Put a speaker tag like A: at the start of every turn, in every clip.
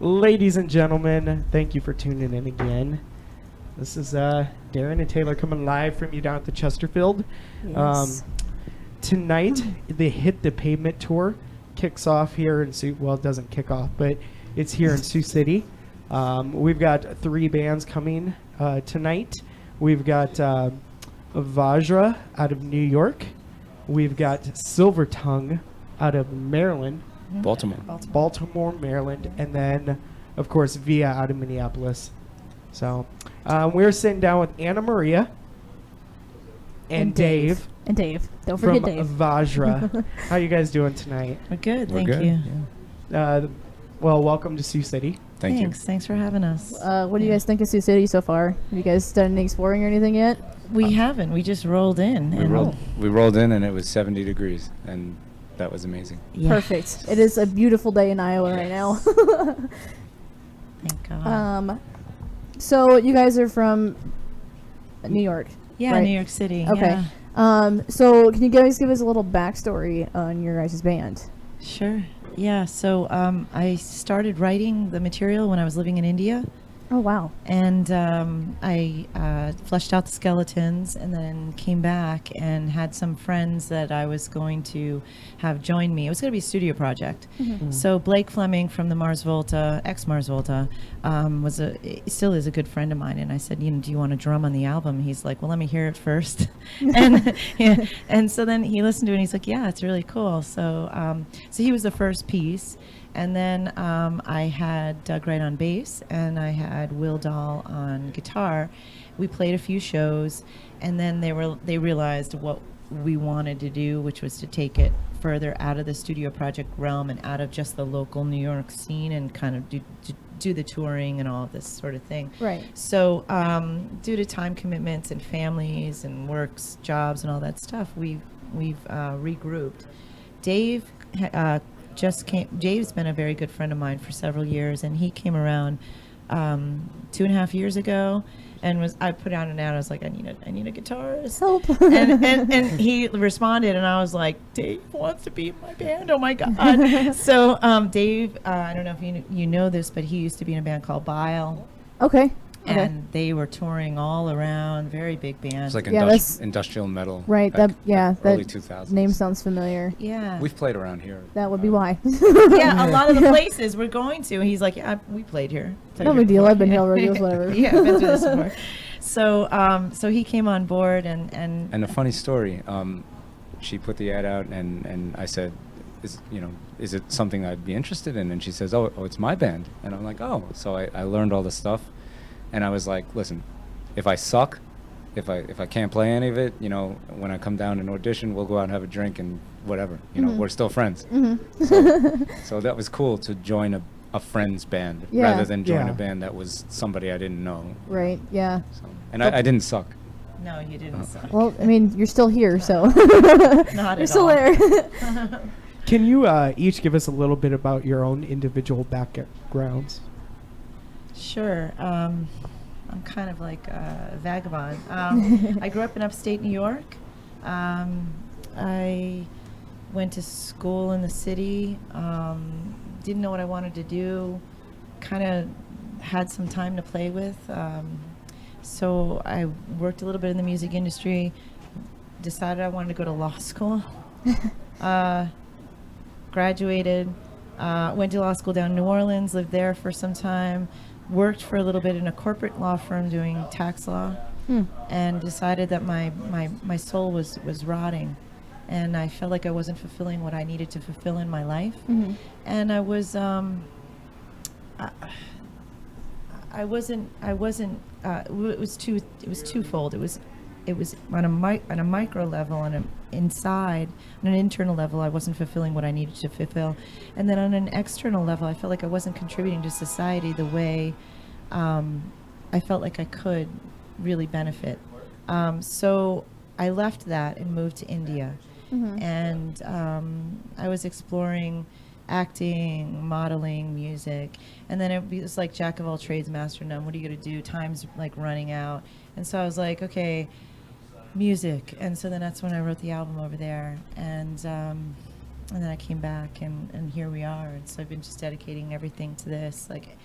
A: Ladies and gentlemen, thank you for tuning in again. This is Darren and Taylor coming live from you down at the Chesterfield.
B: Yes.
A: Tonight, the Hit The Pavement Tour kicks off here in Sioux. Well, it doesn't kick off, but it's here in Sioux City. We've got 3 bands coming tonight. We've got Vajra out of New York. We've got Silver Tongue out of Maryland. Baltimore, Maryland, and then, of course, Via out of Minneapolis. So, we're sitting down with Anna Maria and Dave.
B: And Dave. Don't forget
A: from
B: Dave.
A: Vajra. How you guys doing tonight?
C: We're good,
D: We're
C: thank
D: good.
C: you.
A: Well, welcome to Sioux City.
C: Thanks for having us.
B: What do you guys think of Sioux City so far? Have you guys done any exploring or anything yet?
C: We haven't. We just rolled in.
D: We rolled in and it was 70 degrees, and that was amazing.
C: Yeah.
B: Perfect. It is a beautiful day in Iowa right now.
C: Thank God.
B: So you guys are from New York.
C: Yeah,
B: right?
C: New York City.
B: Okay.
C: Yeah.
B: So can you guys give us a little backstory on your guys' band?
C: Sure. Yeah. So I started writing the material when I was living in India.
B: Oh, wow.
C: And I fleshed out the skeletons and then came back and had some friends that I was going to have join me. It was going to be a studio project.
B: Mm-hmm.
C: So Blake Fleming from the Mars Volta, ex-Mars Volta, still is a good friend of mine. And I said, do you want to drum on the album? He's like, well, let me hear it first. and yeah, and so then he listened to it and he's like, yeah, it's really cool. So he was the first piece. And then I had Doug Wright on bass, and I had Will Dahl on guitar. We played a few shows, and then they realized what we wanted to do, which was to take it further out of the studio project realm and out of just the local New York scene and kind of do the touring and all of this sort of thing.
B: Right.
C: So due to time commitments and families and works, jobs, and all that stuff, we've regrouped. Dave Dave's been a very good friend of mine for several years, and he came around 2.5 years ago, and I put out an ad. I was like, I need a guitarist.
B: Help.
C: and he responded, and I was like, Dave wants to be in my band. Oh my God. So Dave, I don't know if you know this, but he used to be in a band called Bile.
B: Okay.
C: And they were touring all around, very big band.
D: It's like
B: Yeah,
D: industrial metal.
B: Right.
D: back, early
B: That
D: 2000s.
B: name sounds familiar.
C: Yeah.
D: We've played around here.
B: That would be why.
C: Yeah, a lot of the places we're going to. He's like, yeah, we played here.
B: No big deal. I've been here rodeos, whatever.
C: Yeah, I've been through this before. So he came on board, and
D: A funny story, she put the ad out, and I said, is it something I'd be interested in? And she says, oh, it's my band. And I'm like, oh. So I learned all the stuff, and I was like, listen, if I suck, if I can't play any of it, when I come down and audition, we'll go out and have a drink and whatever. We're still friends.
B: Mm-hmm.
D: So that was cool to join a friend's band rather than join a band that was somebody I didn't know.
B: Right. Yeah.
D: So, and I didn't suck.
C: no, you didn't suck.
B: Well, I mean, you're still here, so
C: Not
B: you're
C: at
B: still
C: all.
B: there.
A: Can you each give us a little bit about your own individual backgrounds?
C: Sure. I'm kind of like a vagabond. I grew up in upstate New York. I went to school in the city. Didn't know what I wanted to do. Kind of had some time to play with. So I worked a little bit in the music industry. Decided I wanted to go to law school. Graduated. Went to law school down in New Orleans. Lived there for some time. Worked for a little bit in a corporate law firm doing tax law, and decided that my soul was rotting, and I felt like I wasn't fulfilling what I needed to fulfill in my life, and I wasn't. It was twofold. It was on a micro level and inside, on an internal level, I wasn't fulfilling what I needed to fulfill. And then on an external level, I felt like I wasn't contributing to society the way I felt like I could really benefit. So I left that and moved to India. And I was exploring acting, modeling, music. And then it was like jack of all trades, master of none. What are you going to do? Time's like running out. And so I was like, okay, music. And so then that's when I wrote the album over there. And And then I came back, and here we are. And so I've been just dedicating everything to this. Like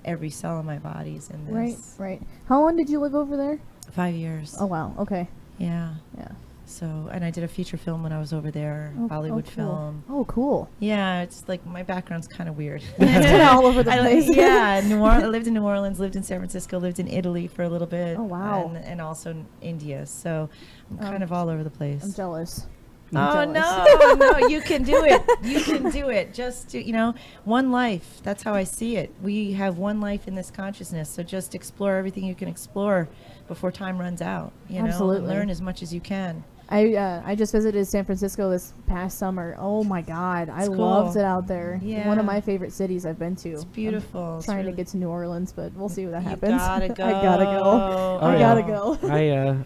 C: every cell in my body's in this.
B: Right. How long did you live over there?
C: 5 years.
B: Oh wow. Okay.
C: Yeah.
B: Yeah.
C: So, and I did a feature film when I was over there, Bollywood
B: cool.
C: film.
B: Oh, cool.
C: Yeah, it's like my background's kind of weird.
B: It's kinda all over the place.
C: Yeah, I lived in New Orleans, lived in San Francisco, lived in Italy for a little bit.
B: Oh, wow.
C: And also in India. So I'm kind of all over the place.
B: I'm jealous.
C: Oh
B: jealous.
C: no, you can do it. You can do it. Just do, one life. That's how I see it. We have one life in this consciousness. So just explore everything you can explore before time runs out.
B: Absolutely.
C: Learn as much as you can.
B: I just visited San Francisco this past summer. Oh my God, I
C: It's cool.
B: loved it out there.
C: Yeah.
B: One of my favorite cities I've been to.
C: It's beautiful.
B: I'm
C: It's
B: trying
C: really-
B: to get to New Orleans, but we'll see what that
C: You
B: happens.
C: gotta go.
B: I gotta go.
C: Oh,
B: I
A: yeah.
B: gotta go.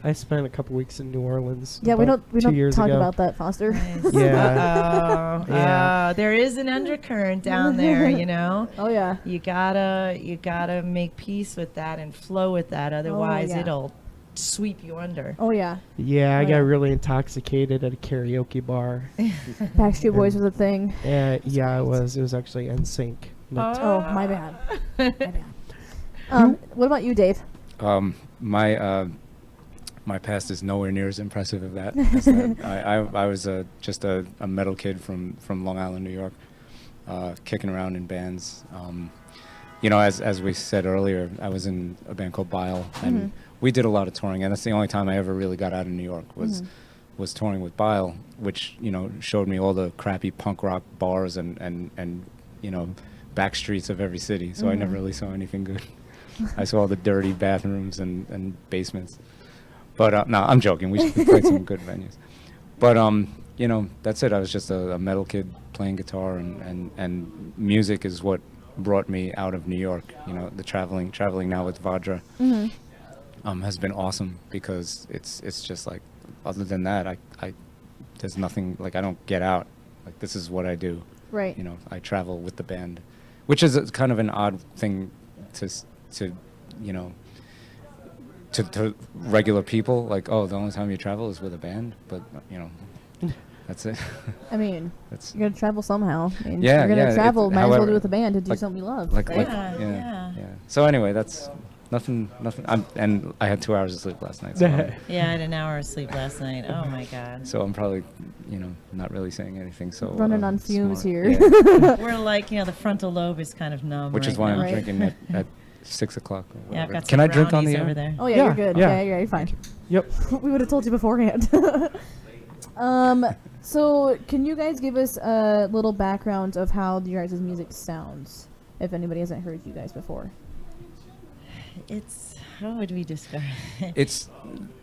A: I spent a couple weeks in New Orleans.
B: Yeah, we
A: about
B: don't
A: 2 years
B: talk
A: ago.
B: about that, Foster.
C: Nice.
A: Yeah. Yeah.
C: There is an undercurrent down there,
B: Oh yeah.
C: You gotta make peace with that and flow with that. Otherwise,
B: yeah.
C: it'll sweep you under.
B: Oh yeah.
A: Yeah, I
B: Oh,
A: got
B: yeah.
A: really intoxicated at a karaoke bar.
B: Backstreet Boys was a thing.
A: Yeah, it was. It was actually NSYNC.
B: Oh, my bad. My bad. What about you, Dave?
D: My past is nowhere near as impressive as that. as that. I was just a metal kid from Long Island, New York, kicking around in bands. As we said earlier, I was in a band called Bile, and we did a lot of touring, and that's the only time I ever really got out of New York was touring with Bile, which showed me all the crappy punk rock bars and back streets of every city. So I never really saw anything good. I saw all the dirty bathrooms and basements. But no, I'm joking. We played some good venues. But that's it. I was just a metal kid playing guitar, and music is what brought me out of New York. The traveling now with Vajra has been awesome, because it's just like, other than that, I there's nothing, like, I don't get out. Like, this is what I do.
B: Right.
D: I travel with the band, which is kind of an odd thing to regular people. Like, oh, the only time you travel is with a band, but that's it.
B: I mean,
D: That's
B: you're gonna travel somehow. I mean,
D: Yeah,
B: you're gonna
D: yeah,
B: travel. Might as well
D: however,
B: do it with a band to do
D: like-
B: something you love.
D: like,
B: right?
C: Yeah.
D: So anyway, that's nothing. And I had 2 hours of sleep last night. So,
C: Yeah, I had an hour of sleep last night. Oh my God.
D: so I'm probably, not really saying anything. So
B: Running on fumes
D: smart.
B: here.
D: Yeah.
C: We're like, the frontal lobe is kind of numb.
D: Which is
C: right
D: why
C: now.
D: I'm
B: Right.
D: drinking at 6 o'clock. Or
C: Yeah, I've
D: whatever.
C: got
D: Can
C: some
D: I drink on
C: brownies
D: the
C: over
D: air?
C: there.
B: Oh yeah,
A: Yeah,
B: you're good.
A: yeah.
B: Yeah, you're fine.
A: Yep.
B: We would have told you beforehand. So can you guys give us a little background of how your guys' music sounds, if anybody hasn't heard you guys before?
C: It's, how would we describe it?
D: It's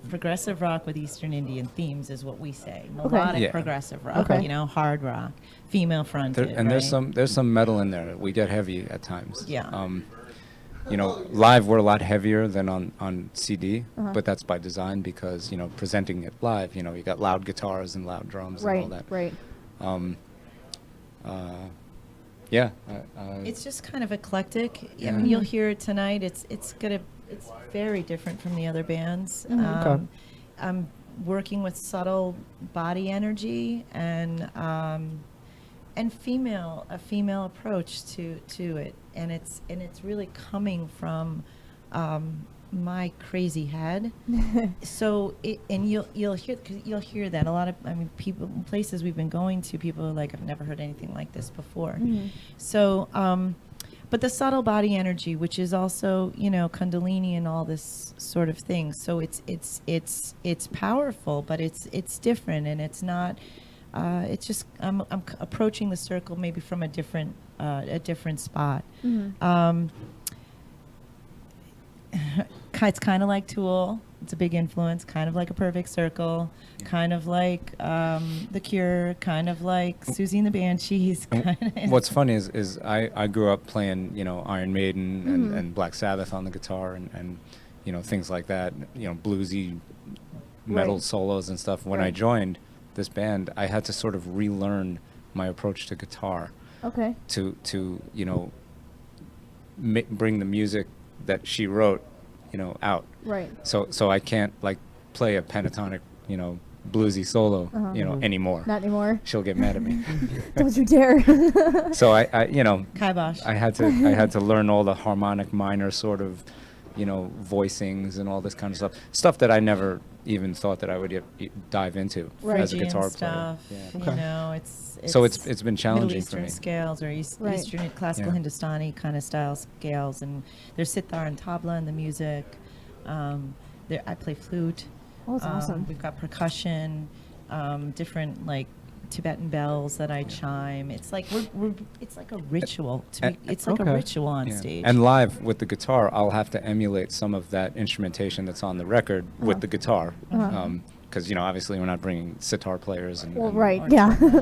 C: Progressive rock with Eastern Indian themes is what we say. Melodic
D: Yeah.
C: progressive rock,
B: Okay.
C: hard rock, female fronted.
D: and there's
C: right?
D: there's some metal in there. We get heavy at times.
C: Yeah.
D: Live we're a lot heavier than on CD, but that's by design, because presenting it live, you got loud guitars and loud drums and all
B: Right,
D: that.
B: right.
D: Yeah.
C: It's just kind of eclectic. I
D: Yeah.
C: mean, you'll hear it tonight. It's very different from the other bands.
A: Okay.
C: I'm working with subtle body energy and a female approach to it, and it's really coming from my crazy head. So you'll hear that a lot of, I mean, people, places we've been going to, people are like, I've never heard anything like this before. So but the subtle body energy, which is also Kundalini and all this sort of thing, so it's powerful, but it's different, and it's not it's just I'm approaching the circle maybe from a different spot. It's kind of like Tool. It's a big influence, kind of like a Perfect Circle, kind of like The Cure, kind of like Susie and the Banshees.
D: What's funny is I grew up playing Iron Maiden and Black Sabbath on the guitar and things like that, bluesy metal
B: Right.
D: solos and stuff. When I
B: Right.
D: joined this band, I had to sort of relearn my approach to guitar
B: Okay.
D: to bring the music that she wrote out.
B: Right.
D: So I can't like play a pentatonic bluesy solo,
B: Uh-huh.
D: anymore.
B: Not anymore.
D: She'll get mad at me.
B: Don't you dare.
D: So I
C: Kibosh.
D: I had to learn all the harmonic minor sort of, voicings and all this kind of stuff that I never even thought that I would dive into
B: Right.
D: as a
C: Phrygian
D: guitar player.
C: stuff.
D: Yeah.
A: Okay.
C: It's
D: So it's been challenging
C: Middle
D: for
C: Eastern
D: me.
C: scales or
B: Right.
C: Eastern classical
D: Yeah.
C: Hindustani kind of style scales, and there's sitar and tabla in the music. I play flute.
B: Oh, that's awesome.
C: We've got percussion, different like Tibetan bells that I chime. It's like it's like a ritual. It's like
A: Okay.
C: a ritual on
D: Yeah.
C: stage.
D: And live with the guitar, I'll have to emulate some of that instrumentation that's on the record with the guitar.
B: Uh-huh.
D: Because, obviously we're not bringing sitar players.
B: Well,
D: and,
B: right.
C: or
B: Yeah.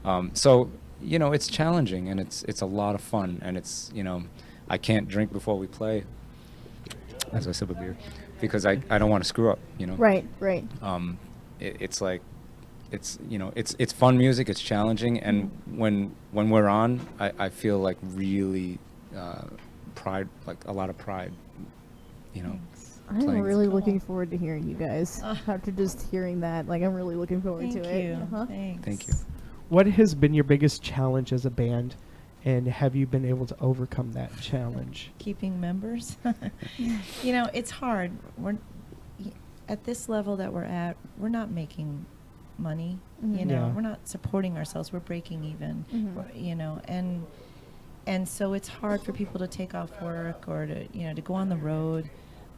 C: yeah.
D: So, it's challenging and it's a lot of fun. And it's, I can't drink before we play as I sip a beer because I don't want to screw up,
B: Right. Right.
D: It's like, it's fun music. It's challenging. And when we're on, I feel like really pride, like a lot of pride,
B: I'm
D: playing.
B: really
C: Cool.
B: looking forward to hearing you guys. After just hearing that, like, I'm really looking forward
C: Thank
B: to it.
C: you.
B: Uh-huh.
C: Thanks.
D: Thank you.
A: What has been your biggest challenge as a band, and have you been able to overcome that challenge?
C: Keeping members. It's hard. At this level that we're at, we're not making money.
B: Mhm.
A: Yeah.
C: We're not supporting ourselves. We're breaking even.
B: Mhm.
C: And so it's hard for people to take off work or to go on the road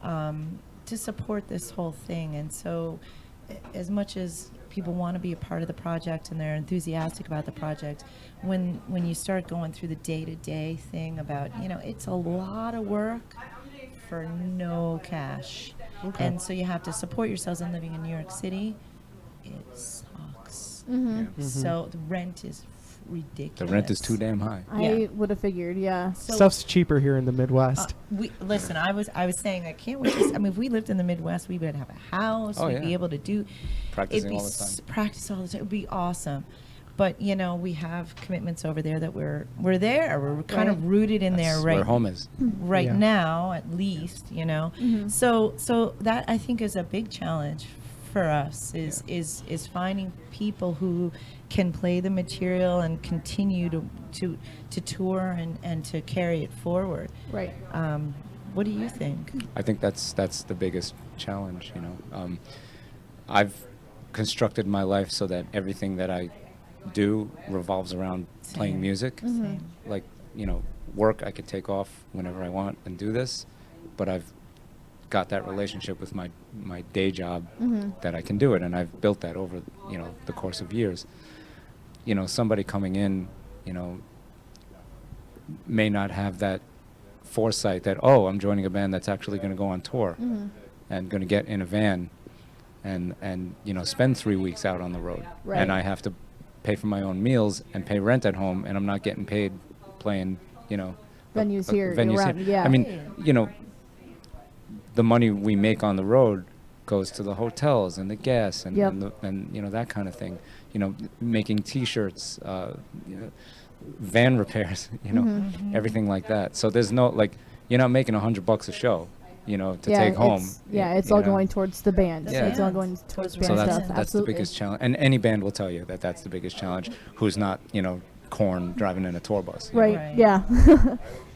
C: to support this whole thing. And so, as much as people want to be a part of the project and they're enthusiastic about the project, when you start going through the day-to-day thing about it's a lot of work for no cash.
A: Okay.
C: And so you have to support yourselves. And living in New York City, it sucks.
B: Mhm.
A: Mhm.
C: So the rent is ridiculous.
D: The rent is too damn high.
B: I would have figured, yeah.
C: So,
A: Stuff's cheaper here in the Midwest.
C: listen. I was saying I can't wait. If we lived in the Midwest, we would have a house.
D: Oh,
C: We'd
D: yeah.
C: be able to do
D: Practicing
C: it'd be
D: all the time.
C: practice all the time. It'd be awesome. But we have commitments over there that we're there. We're kind of
B: Right.
C: rooted in there
D: That's
C: right
D: where home is.
C: right
A: Yeah.
C: now, at least.
B: Mhm.
C: So that I think is a big challenge for us is finding people who can play the material and continue to tour and to carry it forward.
B: Right.
C: What do you think?
D: I think that's the biggest challenge. I've constructed my life so that everything that I do revolves around playing
C: Same.
D: music.
C: Same.
D: Like, work I could take off whenever I want and do this, but I've got that relationship with my day job
B: Mhm.
D: that I can do it, and I've built that over the course of years. Somebody coming in, may not have that foresight that, oh, I'm joining a band that's actually going to go on tour
B: Mhm.
D: and going to get in a van and spend 3 weeks out on the road.
B: Right.
D: And I have to pay for my own meals and pay rent at home, and I'm not getting paid playing,
B: Venues here,
D: venues
B: around,
D: here.
B: yeah.
D: I mean, the money we make on the road goes to the hotels and the gas and
B: Yep.
D: and that kind of thing. Making T-shirts, van repairs,
B: Mhm.
D: everything like that. So there's no you're not making $100 a show, to
B: Yeah,
D: take home.
B: it's
D: you
B: all
D: know.
B: going towards the band.
D: Yeah.
B: It's all going towards
C: So
B: band
D: So
B: stuff.
D: that's the
B: Absolutely.
D: biggest challenge, and any band will tell you that that's the biggest challenge. Who's not Korn driving in a tour bus?
B: Right.
C: Right.
B: Yeah.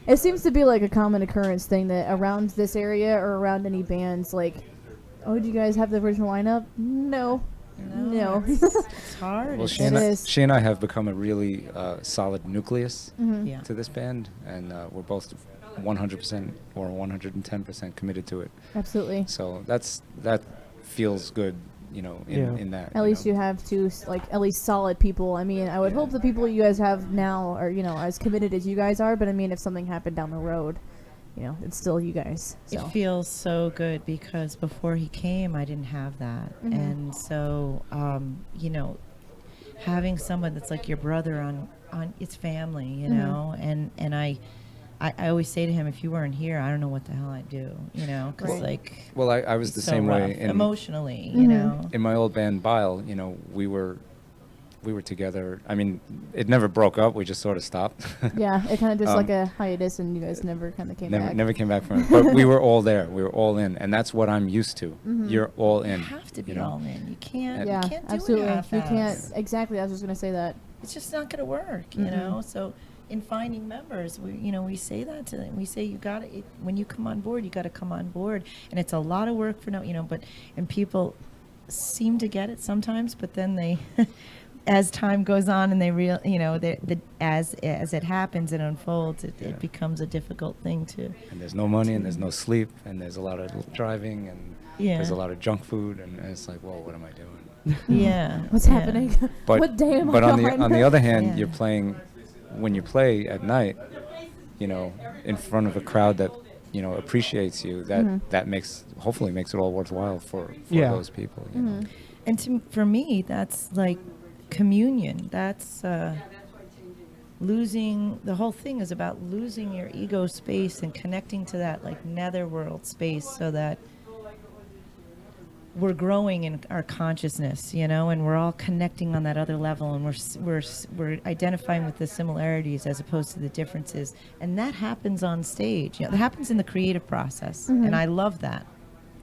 B: It seems to be like a common occurrence thing that around this area or around any bands, like, oh, do you guys have the original lineup? No. No.
C: It's hard.
D: Well,
C: It's-
D: she and,
B: It
D: I,
B: is.
D: she and I have become a really solid nucleus
B: Mhm.
C: yeah.
D: to this band, and we're both 100% or 110% committed to it.
B: Absolutely.
D: So that feels good, in that.
B: At least you have two, at least solid people. I mean, I would hope the people you guys have now are, as committed as you guys are. But I mean, if something happened down the road, it's still you guys.
C: It
B: So.
C: feels so good because before he came, I didn't have that.
B: Mhm.
C: And so, having someone that's like your brother on it's family, and I always say to him, if you weren't here, I don't know what the hell I'd do, because
B: Right.
D: Well, I was
C: it's
D: the
C: so
D: same
C: rough
D: way
C: emotionally,
B: Mhm.
C: you know.
D: in my old band Bile. We were we were together. I mean, it never broke up. We just sort of stopped.
B: Yeah, it kind of just
D: Um,
B: like a hiatus, and you guys never kind of came back.
D: Never came back from it. But we were all there. We were all in, and that's what I'm used to.
B: Mhm.
D: You're all in.
C: You have to be
D: you know?
C: all in. You can't.
B: Yeah,
C: you can't do
B: absolutely.
C: It
B: You
C: half-ass.
B: can't. Exactly. I was just gonna say that.
C: It's just not going to work, you
B: Mhm.
C: know. So in finding members, we say that to them. We say you got to when you come on board, you got to come on board, and it's a lot of work for no, but and people seem to get it sometimes, but then they. As time goes on and they as it happens and unfolds,
D: Yeah.
C: it becomes a difficult thing to.
D: And there's no money, and there's no sleep, and there's a lot of driving, and
C: Yeah.
D: there's a lot of junk food, and it's like, well, what am I doing?
C: Yeah.
B: What's
C: yeah.
B: happening?
D: But
B: What day am
D: but
B: I
D: on the other hand,
C: Yeah.
D: you're playing when you play at night, in front of a crowd that appreciates you. That
B: Mhm.
D: that hopefully makes it all worthwhile for
A: Yeah.
D: those people. You know?
B: Mhm.
C: And for me, that's like communion. That's losing. The whole thing is about losing your ego space and connecting to that like netherworld space, so that we're growing in our consciousness, and we're all connecting on that other level, and we're identifying with the similarities as opposed to the differences, and that happens on stage. It happens in the creative process,
B: Mhm.
C: and I love that.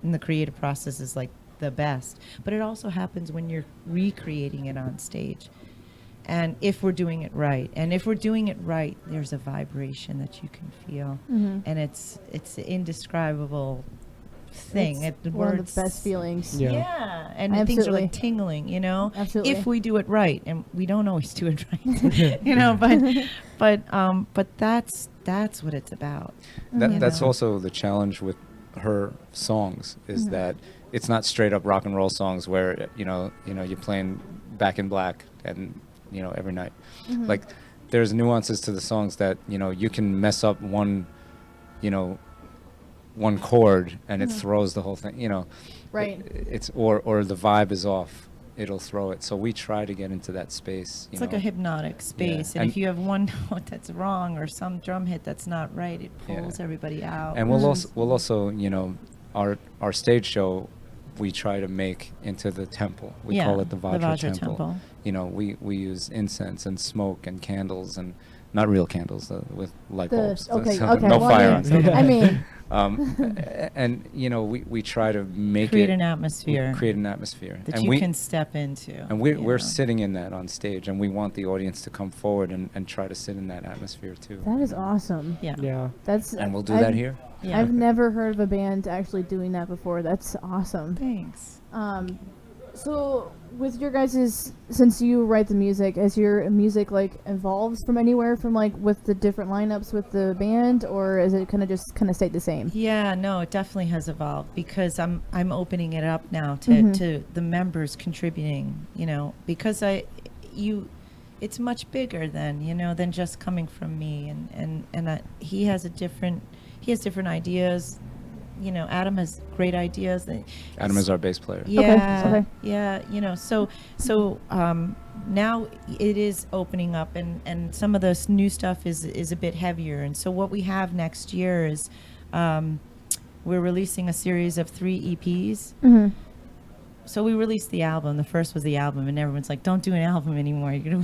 C: And the creative process is like the best, but it also happens when you're recreating it on stage. And if we're doing it right, there's a vibration that you can feel,
B: Mhm.
C: and it's an indescribable thing.
B: It's
C: The
B: one of
C: words-
B: the best feelings.
A: Yeah.
C: Yeah, and things are
B: Absolutely.
C: like tingling,
B: Absolutely.
C: if we do it right, and we don't always do it right, but that's what it's about.
B: Mhm.
D: That's
C: know?
D: also the challenge with her songs is
B: Mhm.
D: that it's not straight up rock and roll songs where you're playing Back in Black and every night.
B: Mhm.
D: Like there's nuances to the songs that you can mess up one chord and it
B: Mhm.
D: throws the whole thing.
B: Right.
D: It's or the vibe is off. It'll throw it. So we try to get into that space.
C: It's like a hypnotic space, and
D: And-
C: if you have one note that's wrong or some drum hit that's not right, it
D: Yeah.
C: pulls everybody out.
D: And
B: Mhm.
D: we'll also our stage show we try to make into the temple. We
C: Yeah,
D: call it the Vajra,
C: temple.
D: We use incense and smoke and candles and not real candles with light bulbs.
B: Okay.
D: So
B: Okay.
D: no
B: well,
D: fire
B: yeah.
D: on stage.
B: I mean,
D: And we try to make
C: Create
D: it
C: an atmosphere
D: create an atmosphere
C: that
D: and
C: you
D: we
C: can step into.
D: and we're
C: you know.
D: sitting in that on stage, and we want the audience to come forward and try to sit in that atmosphere too.
B: that is awesome.
C: Yeah.
A: Yeah.
B: That's.
D: And we'll do
B: I've-
D: that here.
C: Yeah.
B: I've never heard of a band actually doing that before. That's awesome.
C: Thanks.
B: So with your guys's, since you write the music, as your music like evolves from anywhere from like with the different lineups with the band, or is it kind of just kind of stayed the same?
C: Yeah, no, it definitely has evolved because I'm opening it up now to,
B: Mhm.
C: to the members contributing, because it's much bigger than just coming from me, and he has different ideas. Adam has great ideas.
D: Adam is our bass player.
C: Yeah,
B: Okay.
C: yeah. So now it is opening up, and some of this new stuff is a bit heavier. And so what we have next year is we're releasing a series of 3 EPs.
B: Mm-hmm.
C: So we released the album. The first was the album, and everyone's like, "Don't do an album anymore. You're gonna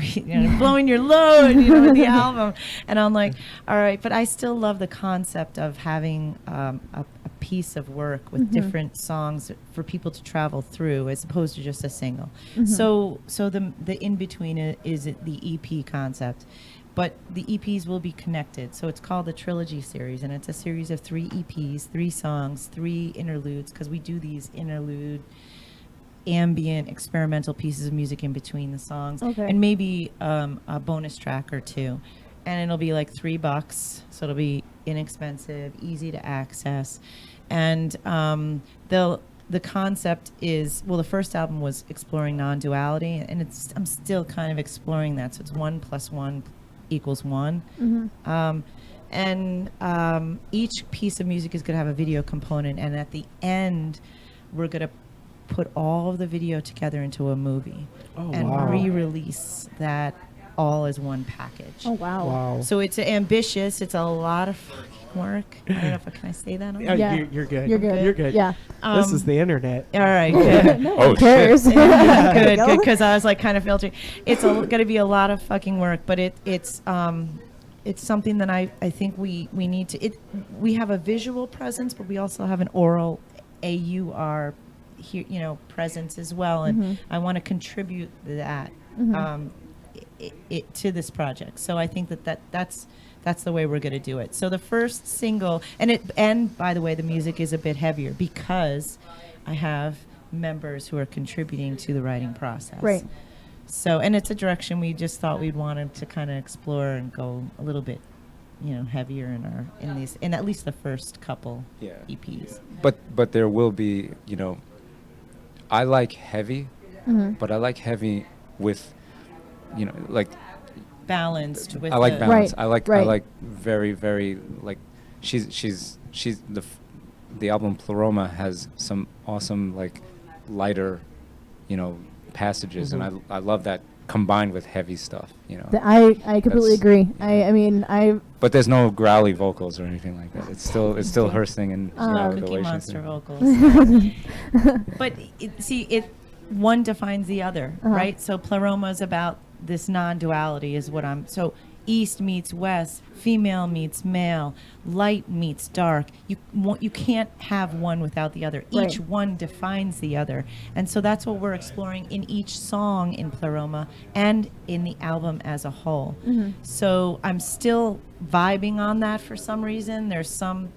C: be blowing your load, with the album." And I'm like, "All right," but I still love the concept of having a piece of work with
B: Mhm.
C: different songs for people to travel through, as opposed to just a single.
B: Mhm.
C: So the in between is the EP concept. But the EPs will be connected. So it's called the Trilogy Series, and it's a series of 3 EPs, 3 songs, 3 interludes, because we do these interlude ambient experimental pieces of music in between the songs,
B: Okay.
C: and maybe a bonus track or 2, and it'll be like $3, so it'll be inexpensive, easy to access, and the concept is, well, the first album was exploring non-duality, and I'm still kind of exploring that, so it's 1 + 1 = 1.
B: Mm-hmm.
C: And each piece of music is going to have a video component, and at the end we're going to put all of the video together into a movie and
A: wow.
C: re-release that all as one package.
B: Oh wow.
A: Wow.
C: So it's ambitious. It's a lot of fucking fucking work. I don't know if can I say that on
A: Yeah,
B: Yeah.
A: you're good.
B: You're good.
A: You're good.
B: Yeah.
A: This is the internet.
C: All right, good.
B: No
D: Oh,
B: one cares.
C: Good, good, because I was like kind of filtering. It's going to be a lot of fucking work, but it's something that I think we need to. We have a visual presence, but we also have an oral, AUR, here, presence as well, and I want to contribute that to this project. So I think that's the way we're going to do it. So the first single, and by the way, the music is a bit heavier because I have members who are contributing to the writing process.
B: Right.
C: So, and it's a direction we just thought we'd wanted to kind of explore and go a little bit, heavier in at least the first couple EPs.
D: But there will be, I like heavy, but I like heavy with, like
C: Balanced with
D: I like balance.
B: Right,
D: I like very, very, like she's the album Pleroma has some awesome, like, lighter, passages, and I love that combined with heavy stuff,
B: I completely agree. I mean,
D: But there's no growly vocals or anything like that. It's still her singing, the
C: Cookie
D: way she's
C: Monster
D: singing.
C: vocals. But one defines the other,
B: Uh-huh.
C: right? So Pleroma is about this non-duality is what so East meets West, female meets male, light meets dark. You can't have one without the other.
B: Right.
C: Each one defines the other. And so that's what we're exploring in each song in Pleroma and in the album as a whole. So I'm still vibing on that for some reason. There's some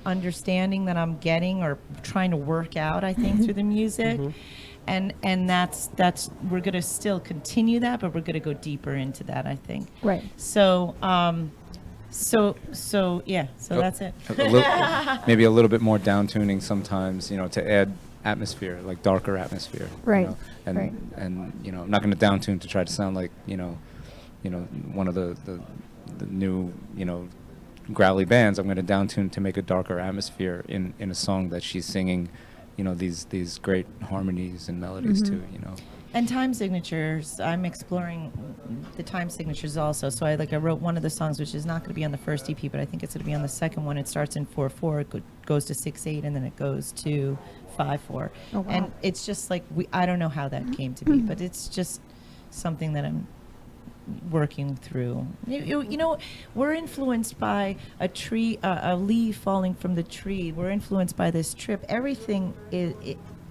C: understanding that I'm getting or trying to work out, I think, through the music. And that's we're going to still continue that, but we're going to go deeper into that, I think.
B: right.
C: So so that's it.
D: Maybe a little bit more down tuning sometimes, to add atmosphere, like darker atmosphere.
B: Right,
D: And
B: right.
D: and I'm not going to down tune to try to sound like one of the new growly bands. I'm going to down tune to make a darker atmosphere in a song that she's singing, these great harmonies and melodies too.
C: And time signatures, I'm exploring the time signatures also. So I wrote one of the songs, which is not going to be on the first EP, but I think it's going to be on the second one. It starts in 4/4, it goes to 6/8, and then it goes to 5/4.
B: Oh, wow.
C: And it's just like I don't know how that came to be, but it's just something that I'm working through. We're influenced by a tree, a leaf falling from the tree. We're influenced by this trip. Everything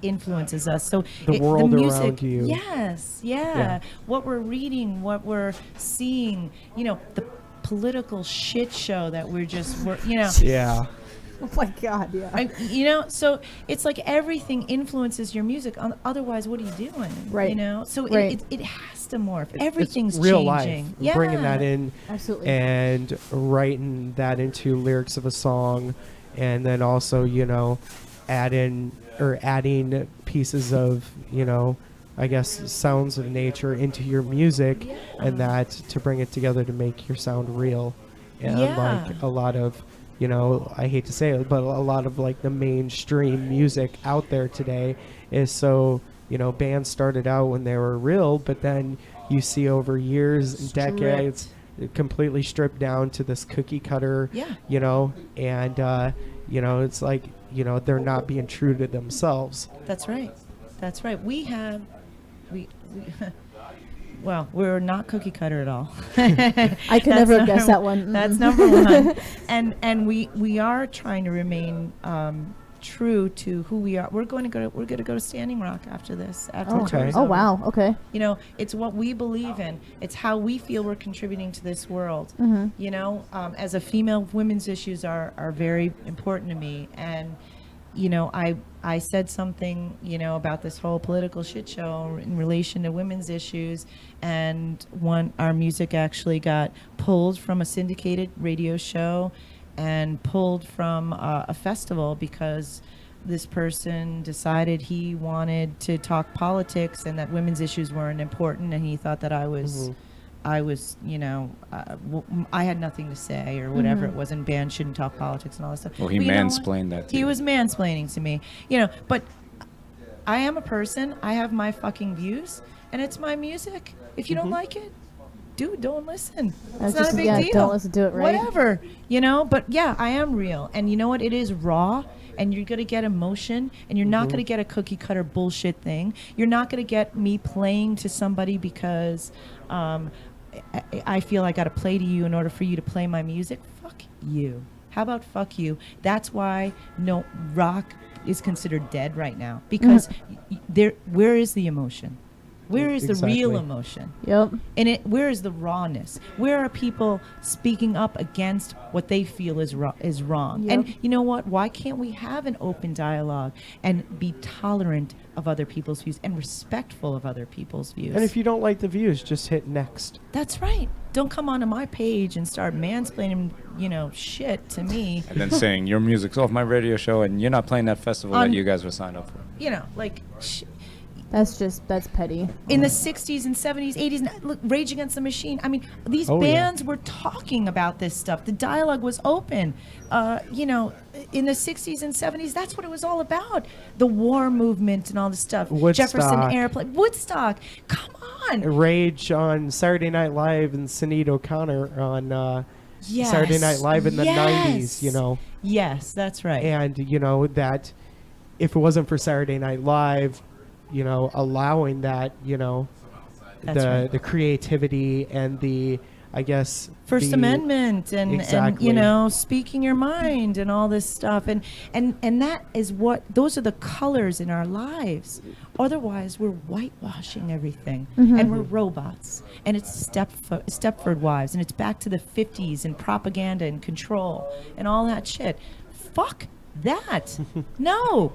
C: influences us. So
A: The world
C: music,
A: around you.
C: Yes,
A: Yeah.
C: What we're reading, what we're seeing, the political shit show that we're
A: Yeah.
B: Oh my God, yeah.
C: So it's like everything influences your music. Otherwise, what are you doing?
B: Right.
C: So
B: Right.
C: it has to morph.
A: It's
C: Everything's
A: real
C: changing.
A: life.
C: Yeah.
A: Bringing that in
B: Absolutely.
A: and writing that into lyrics of a song, and then also adding pieces of I guess sounds of nature into your music, and that to bring it together to make your sound real. And
C: Yeah.
A: like a lot of I hate to say it, but a lot of like the mainstream music out there today is so bands started out when they were real, but then you see over years and decades completely stripped down to this cookie cutter, and it's like they're not being true to themselves.
C: That's right. Well, we're not cookie cutter at all.
B: I could never guess that one.
C: That's
B: Mm.
C: number one. And we are trying to remain true to who we are. We're going to go to Standing Rock after this. After the
A: Okay.
C: tour's
B: Oh
C: over.
B: wow. Okay.
C: It's what we believe in. It's how we feel we're contributing to this world. As a female, women's issues are very important to me. And, I said something, about this whole political shit show in relation to women's issues. And our music actually got pulled from a syndicated radio show and pulled from a festival because this person decided he wanted to talk politics and that women's issues weren't important, and he thought that I was, I had nothing to say or whatever it was, and bands shouldn't talk politics and all this stuff.
D: Well, he
C: But you know what?
D: mansplained that to
C: He
D: you.
C: was mansplaining to me, but I am a person. I have my fucking views, and it's my music. If you don't like it, dude, don't listen.
B: That's
C: It's not
B: just-
C: a big
B: yeah,
C: deal.
B: don't listen to it, right?
C: Whatever, but yeah, I am real. And you know what? It is raw. And you're going to get emotion, and you're not going to get a cookie cutter bullshit thing. You're not going to get me playing to somebody because I feel I got to play to you in order for you to play my music. Fuck you. How about fuck you? That's why no rock is considered dead right now, because where is the emotion? Where is the real
A: Exactly.
C: emotion?
B: Yep.
C: And where is the rawness? Where are people speaking up against what they feel is wrong?
B: Yep.
C: And you know what? Why can't we have an open dialogue and be tolerant of other people's views and respectful of other people's views?
A: And if you don't like the views, just hit next.
C: That's right. Don't come onto my page and start mansplaining, shit to me.
D: And then saying your music's off my radio show and you're not playing that festival that you guys were signed up for.
B: That's petty.
C: In the 60s and 70s, 80s, look, Rage Against the Machine. I mean, these
A: Oh, yeah.
C: bands were talking about this stuff. The dialogue was open. In the 60s and 70s, that's what it was all about. The war movement and all this stuff.
A: Woodstock.
C: Jefferson Airplane. Woodstock. Come on.
A: Rage on Saturday Night Live and Sinead O'Connor on
C: Yes.
A: Saturday Night Live in the
C: Yes.
A: 90s,
C: Yes, that's right.
A: And, that if it wasn't for Saturday Night Live, allowing that,
C: That's right.
A: the creativity and the, I guess,
C: First
A: the-
C: Amendment and
A: Exactly.
C: speaking your mind and all this stuff and that is those are the colors in our lives. Otherwise we're whitewashing everything and we're robots, and it's Stepford Wives, and it's back to the 50s and propaganda and control and all that shit. Fuck that. No.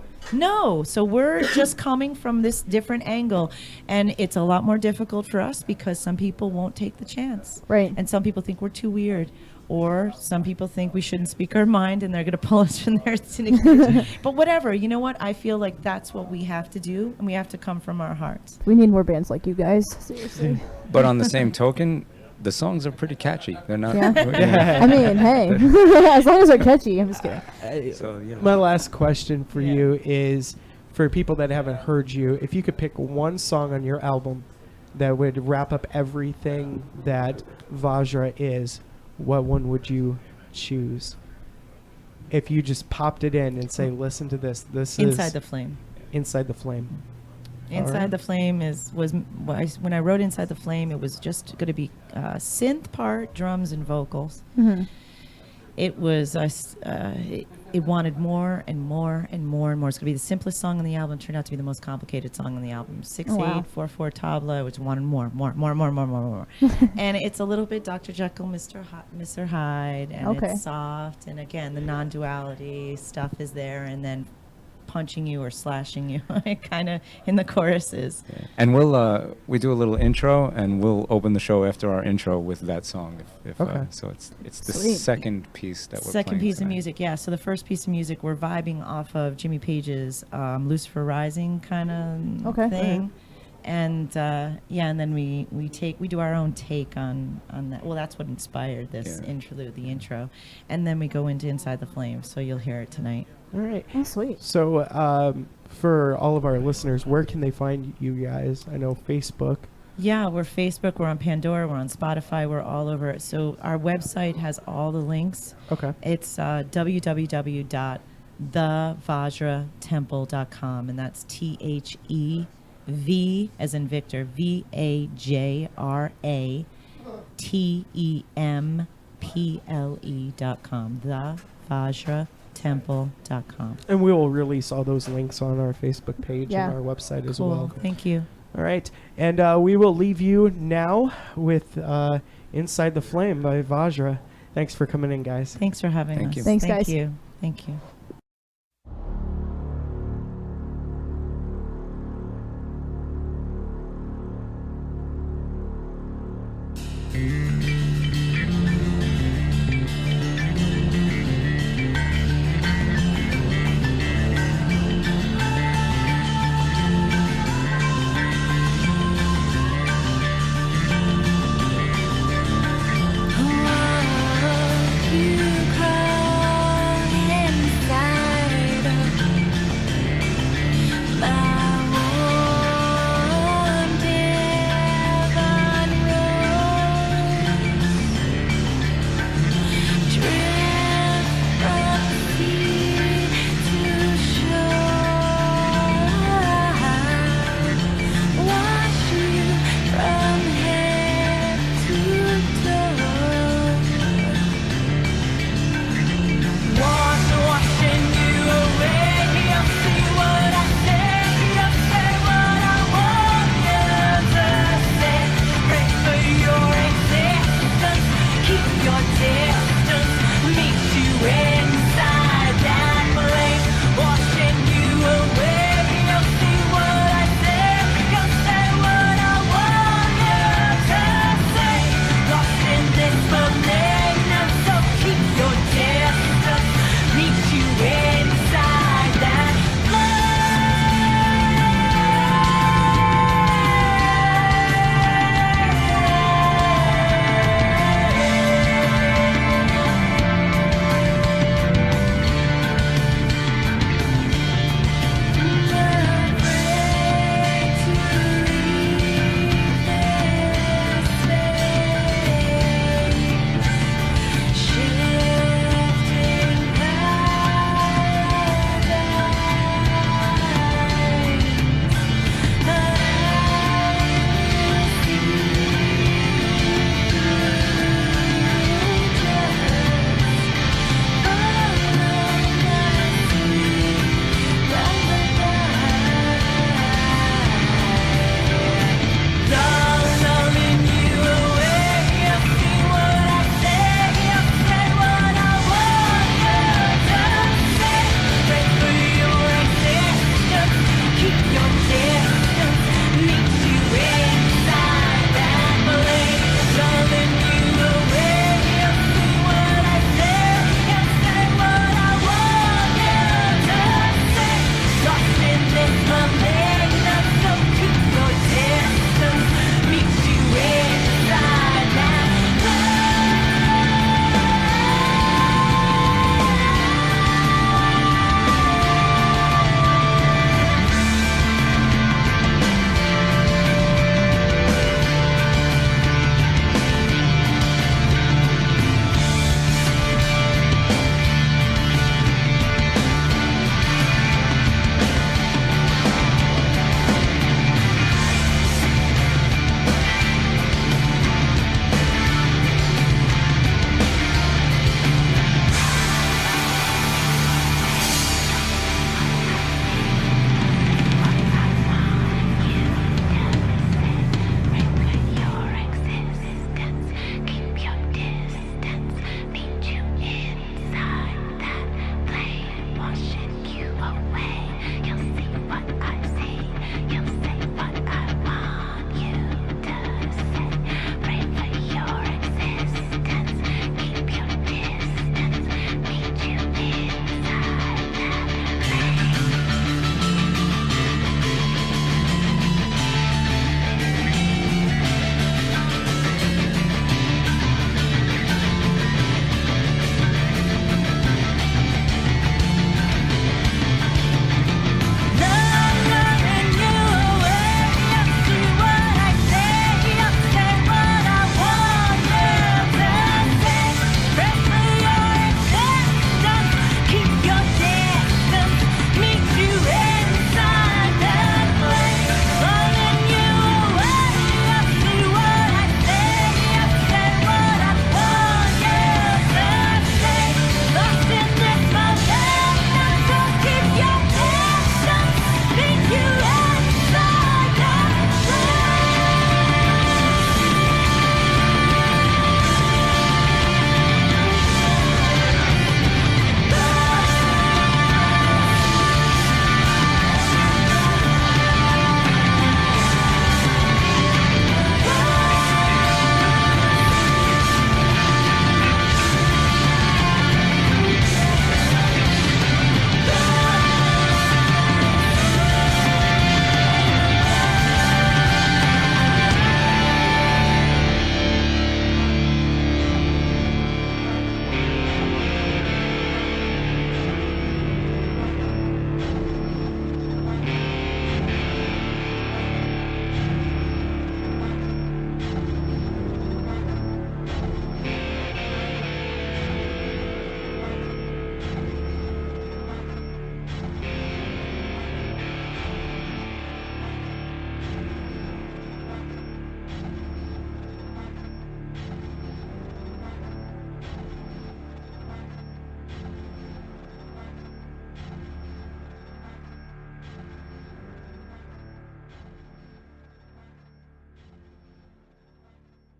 C: So we're just coming from this different angle, and it's a lot more difficult for us because some people won't take the chance.
B: Right.
C: And some people think we're too weird, or some people think we shouldn't speak our mind and they're going to pull us from their cynicism. But whatever, you know what? I feel like that's what we have to do, and we have to come from our hearts.
B: We need more bands like you guys. Seriously.
D: But on the same token, the songs are pretty catchy. They're not.
B: Yeah. I mean, hey, as long as they're catchy. I'm just kidding.
D: So,
A: My last question for you is, for people that haven't heard you, if you could pick one song on your album that would wrap up everything that Vajra is, what one would you choose? If you just popped it in and say, listen to this. This
C: Inside
A: is
C: the Flame.
A: Inside the Flame.
C: Inside
A: Alright.
C: the Flame when I wrote Inside the Flame, it was just going to be synth part, drums, and vocals.
B: Mm-hmm.
C: It was it wanted more and more and more and more. It's going to be the simplest song on the album. Turned out to be the most complicated song on the album. 6/8,
B: wow.
C: 4/4 tabla, which wanted more. And it's a little bit Dr. Jekyll, Mr. Hyde, and
B: Okay.
C: it's soft. And again, the non-duality stuff is there, and then punching you or slashing you kind of in the choruses.
D: and we do a little intro, and we'll open the show after our intro with that song. If
A: Okay.
D: so it's the
B: Sweet.
D: second piece that we're
C: Second
D: playing
C: piece of
D: tonight.
C: music, yeah. So the first piece of music, we're vibing off of Jimmy Page's Lucifer Rising kind of
B: Okay.
C: thing. And and then we do our own take on that. Well, that's what inspired this
D: Yeah.
C: interlude, the intro. And then we go into Inside the Flames, so you'll hear it tonight.
A: All right.
B: Oh, sweet.
A: So for all of our listeners, where can they find you guys? I know Facebook.
C: Yeah, we're Facebook, we're on Pandora, we're on Spotify, we're all over. So our website has all the links.
A: Okay.
C: It's www.thevajratemple.com, and that's THEV as in Victor, VAJRATEMPLE.com, thevajratemple.com.
A: And we will release all those links on our Facebook page
B: Yeah.
A: and our website as
C: Cool.
A: well.
C: Thank you.
A: All right. And we will leave you now with Inside the Flame by Vajra. Thanks for coming in, guys.
C: Thanks for having
D: Thank
C: us.
D: you.
B: Thanks,
C: Thank
B: guys.
C: you. Thank you.